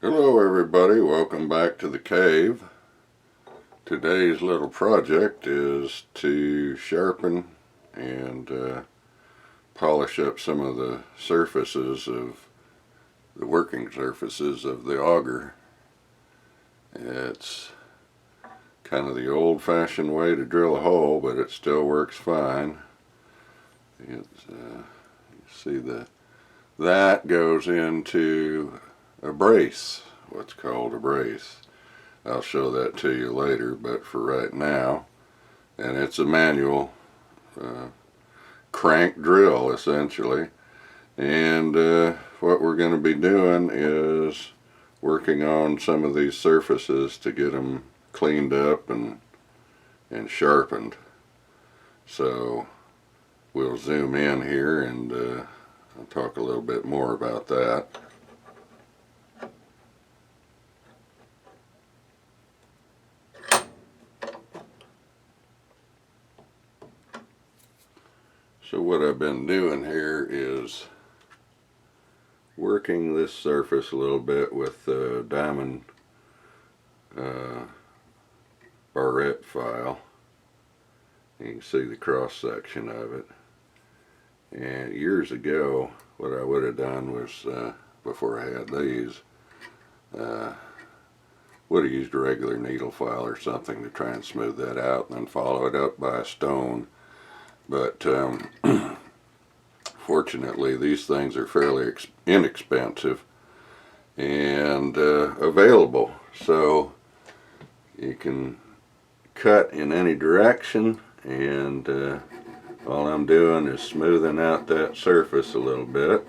Hello everybody, welcome back to the cave. Today's little project is to sharpen and polish up some of the surfaces of the working surfaces of the auger. It's kind of the old-fashioned way to drill a hole, but it still works fine. It's see that goes into a brace, what's called a brace. I'll show that to you later, but for right now, and it's a manual crank drill essentially, and what we're going to be doing is working on some of these surfaces to get them cleaned up and sharpened. So we'll zoom in here and I'll talk a little bit more about that. So what I've been doing here is working this surface a little bit with the diamond Barrette file. You can see the cross section of it. And years ago, what I would have done was, before I had these, would have used a regular needle file or something to try and smooth that out and then follow it up by a stone. But fortunately, these things are fairly inexpensive and available, so you can cut in any direction, and all I'm doing is smoothing out that surface a little bit.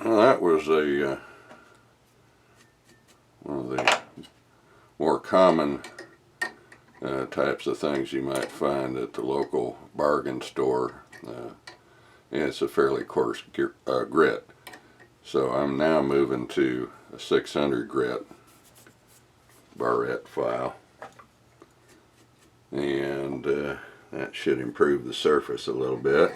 Well, that was one of the more common types of things you might find at the local bargain store. And it's a fairly coarse grit. So I'm now moving to a 600 grit Barrette file, and that should improve the surface a little bit.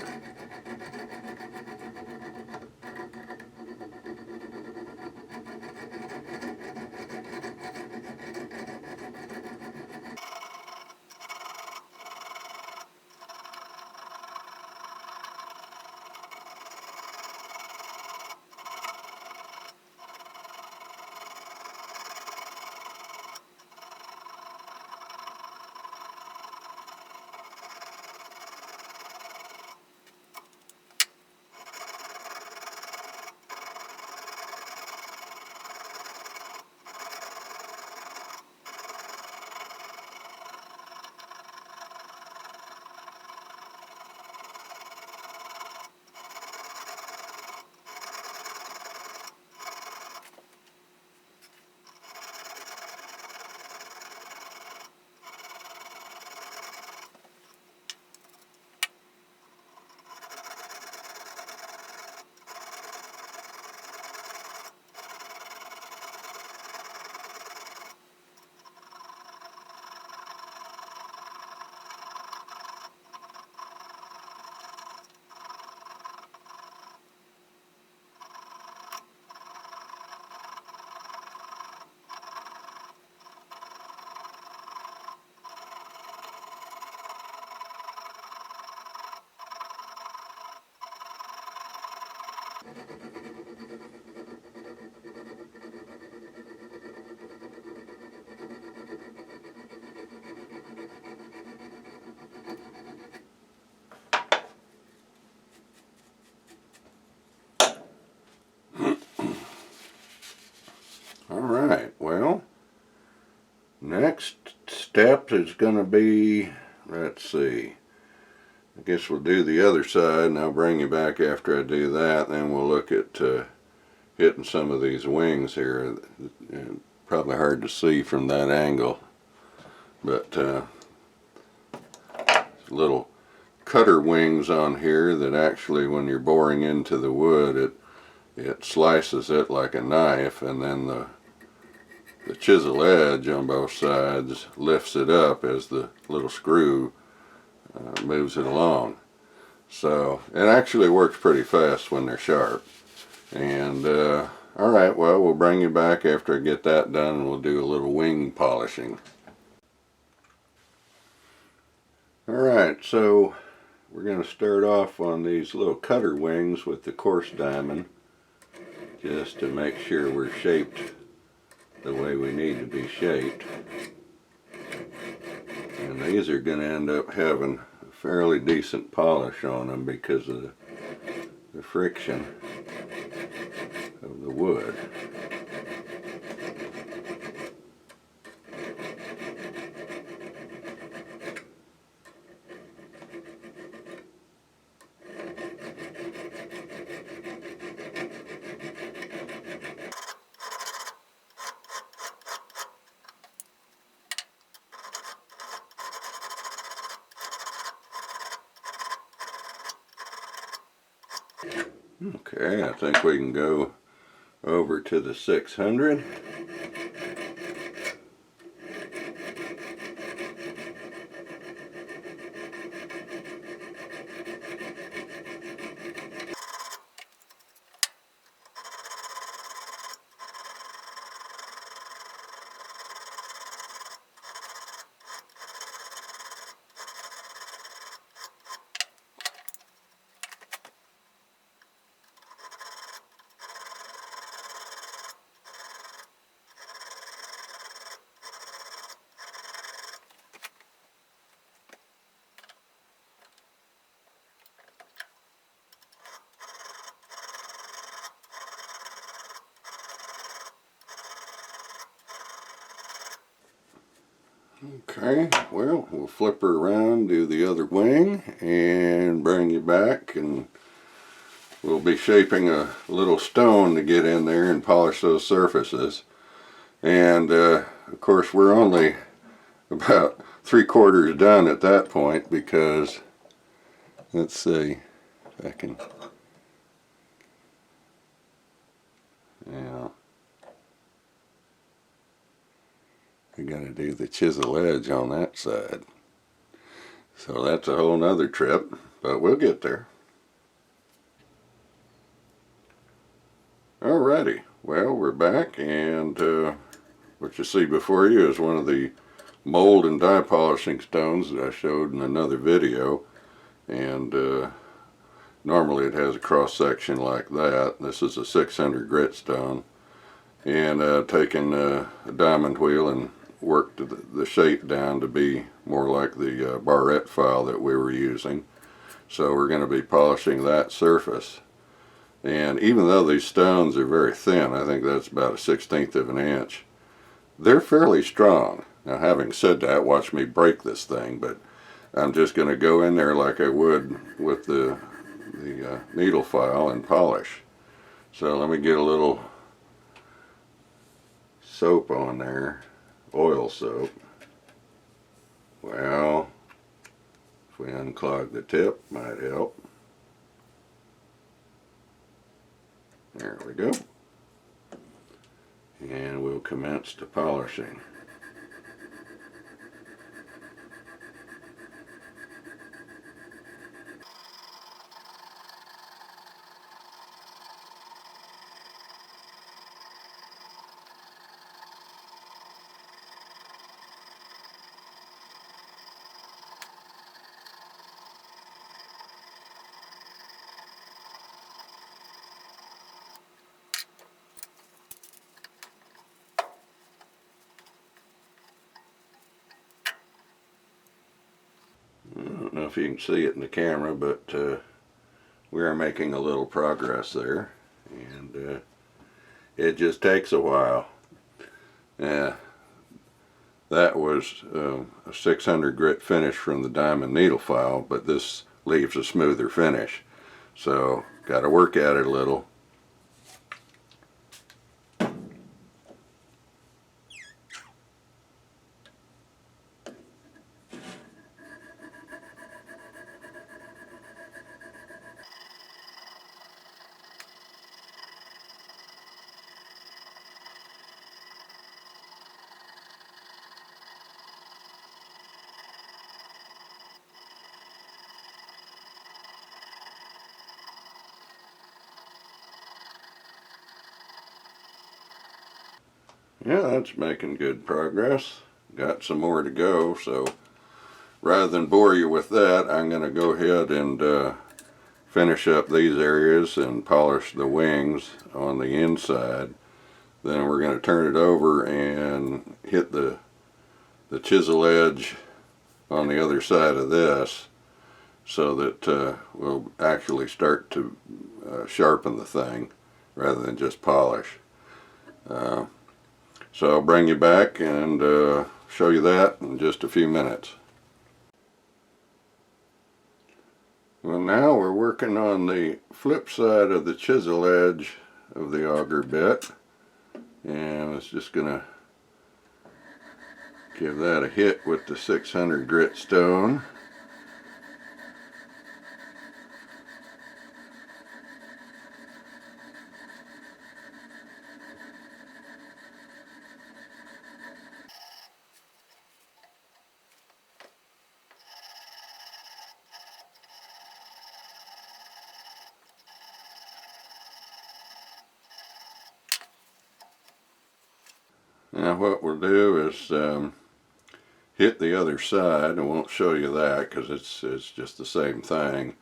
Alright, well, next step is going to be, let's see, I guess we'll do the other side and I'll bring you back after I do that. Then we'll look at hitting some of these wings here. Probably hard to see from that angle, but little cutter wings on here that actually, when you're boring into the wood, it slices it like a knife, and then the chisel edge on both sides lifts it up as the little screw moves it along. So it actually works pretty fast when they're sharp. And alright, well, we'll bring you back after I get that done and we'll do a little wing polishing. Alright, so we're going to start off on these little cutter wings with the coarse diamond, just to make sure we're shaped the way we need to be shaped. And these are going to end up having a fairly decent polish on them because of the friction of the wood. Okay, I think we can go over to the 600. Okay, well, we'll flip her around, do the other wing, and bring you back, and we'll be shaping a little stone to get in there and polish those surfaces. And of course, we're only about 3/4 done at that point, because let's see if I can, yeah, we got to do the chisel edge on that side. So that's a whole nother trip, but we'll get there. Alrighty, well, we're back, and what you see before you is one of the mold and die polishing stones that I showed in another video. And normally it has a cross section like that. This is a 600 grit stone. And taken a diamond wheel and worked the shape down to be more like the Barrette file that we were using. So we're going to be polishing that surface. And even though these stones are very thin, I think that's about 1/16 of an inch, they're fairly strong. Now, having said that, watch me break this thing, but I'm just going to go in there like I would with the needle file and polish. So let me get a little soap on there, oil soap. Well, if we unclog the tip, might help. There we go. And we'll commence the polishing. if you can see it in the camera, but we are making a little progress there, and it just takes a while. Yeah, that was a 600 grit finish from the diamond needle file, but this leaves a smoother finish, so got to work at it a little. Yeah, that's making good progress. Got some more to go, so rather than bore you with that, I'm going to go ahead and finish up these areas and polish the wings on the inside. Then we're going to turn it over and hit the chisel edge on the other side of this, so that we'll actually start to sharpen the thing rather than just polish. So I'll bring you back and show you that in just a few minutes. Well, now we're working on the flip side of the chisel edge of the auger bit, and it's just going to give that a hit with the 600 grit stone. Now what we'll do is hit the other side. I won't show you that because it's just the same thing,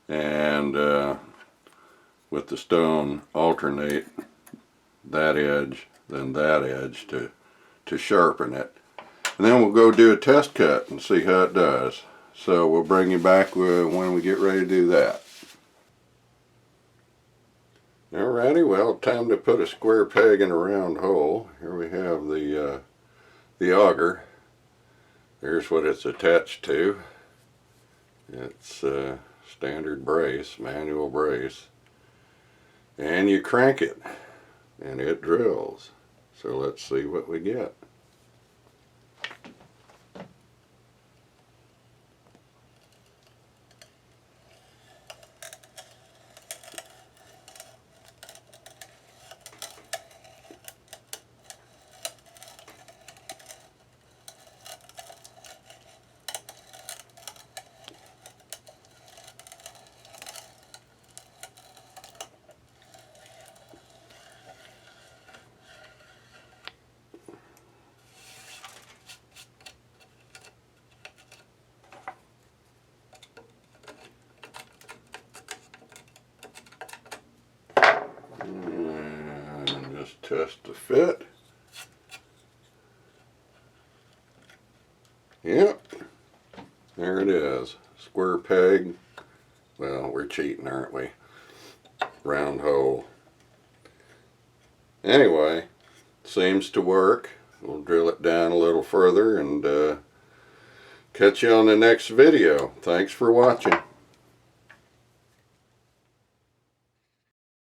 and with the stone alternate that edge then that edge to sharpen it, and then we'll go do a test cut and see how it does. So we'll bring you back when we get ready to do that. Alrighty, well, time to put a square peg in a round hole. Here we have the auger. There's what it's attached to. It's a standard brace, manual brace. And you crank it, and it drills. So let's see what we get. And just test the fit. Yep, there it is. Square peg. Well, we're cheating, aren't we? Round hole. Anyway, seems to work. We'll drill it down a little further and catch you on the next video. Thanks for watching.